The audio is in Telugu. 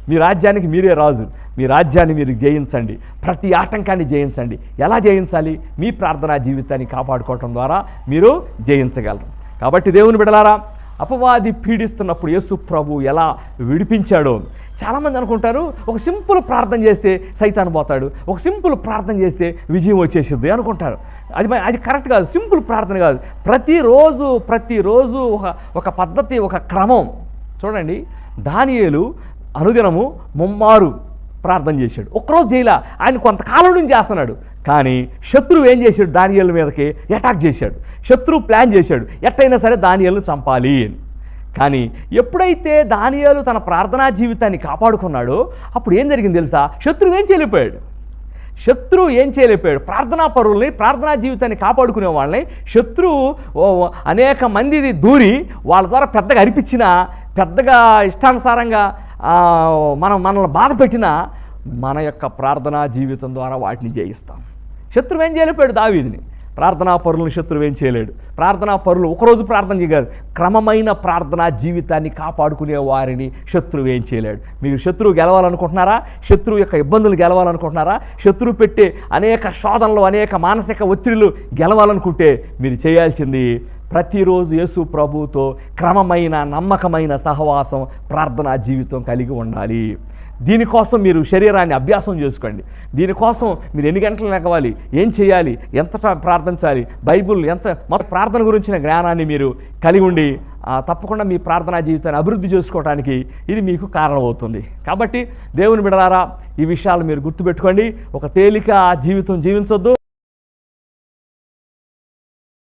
మీ రాజ్యానికి మీరే రాజు. మీ రాజ్యాన్ని మీరు జయించండి, ప్రతి ఆటంకాన్ని జయించండి. ఎలా జయించాలి? మీ ప్రార్థనా జీవితాన్ని కాపాడుకోవటం ద్వారా మీరు జయించగలరు. కాబట్టి దేవుని బిడ్డలారా, అపవాది పీడిస్తున్నప్పుడు యేసు ప్రభు ఎలా విడిపించాడో. చాలామంది అనుకుంటారు ఒక సింపుల్ ప్రార్థన చేస్తే సైతాను పోతాడు, ఒక సింపుల్ ప్రార్థన చేస్తే విజయం వచ్చేసిద్ది అనుకుంటారు. అది కరెక్ట్ కాదు. సింపుల్ ప్రార్థన కాదు. ప్రతిరోజు ఒక పద్ధతి, ఒక క్రమం. చూడండి, దానియేలు అనుదినము ముమ్మారు ప్రార్థన చేశాడు. ఒక్కరోజు చేయలా, ఆయన కొంతకాలం నుంచి చేస్తున్నాడు. కానీ శత్రువు ఏం చేశాడు? దానియేలు మీదకి అటాక్ చేశాడు. శత్రువు ప్లాన్ చేశాడు, ఎట్టయినా సరే దానియేలును చంపాలి అని. కానీ ఎప్పుడైతే దానియేలు తన ప్రార్థనా జీవితాన్ని కాపాడుకున్నాడో అప్పుడు ఏం జరిగింది తెలుసా? శత్రువు ఏం చేయలేకపోయాడు. ప్రార్థనా పరుల్ని, ప్రార్థనా జీవితాన్ని కాపాడుకునే వాళ్ళని శత్రువు అనేక మందిది దూరి వాళ్ళ ద్వారా పెద్దగా అరిపించినా, పెద్దగా ఇష్టానుసారంగా మనల్ని బాధ పెట్టినా మన యొక్క ప్రార్థనా జీవితం ద్వారా వాటిని జయిస్తాం. శత్రువు ఏం చేయలేకపోయాడు దావీదుని. ప్రార్థనా పరులను శత్రువు ఏం చేయలేడు. ప్రార్థనా పరులు ఒకరోజు ప్రార్థన చేయగారు, క్రమమైన ప్రార్థనా జీవితాన్ని కాపాడుకునే వారిని శత్రువు ఏం చేయలేడు. మీరు శత్రువు గెలవాలనుకుంటున్నారా? శత్రువు యొక్క ఇబ్బందులు గెలవాలనుకుంటున్నారా? శత్రువు పెట్టే అనేక శోధనలు, అనేక మానసిక ఒత్తిడులు గెలవాలనుకుంటే మీరు చేయాల్సింది ప్రతిరోజు యేసు ప్రభువుతో క్రమమైన, నమ్మకమైన సహవాసం, ప్రార్థనా జీవితం కలిగి ఉండాలి. దీనికోసం మీరు శరీరాన్ని అభ్యాసం చేసుకోండి. దీనికోసం మీరు ఎన్ని గంటలు లెగవాలి, ఏం చేయాలి, ఎంత ప్రార్థించాలి, బైబుల్ మొత్తం ప్రార్థన గురించిన జ్ఞానాన్ని మీరు కలిగి ఉండి తప్పకుండా మీ ప్రార్థనా జీవితాన్ని అభివృద్ధి చేసుకోవడానికి ఇది మీకు కారణమవుతుంది. కాబట్టి దేవుని బిడ్డలారా, ఈ విషయాలు మీరు గుర్తుపెట్టుకోండి. ఒక తేలిక జీవితం జీవించొద్దు.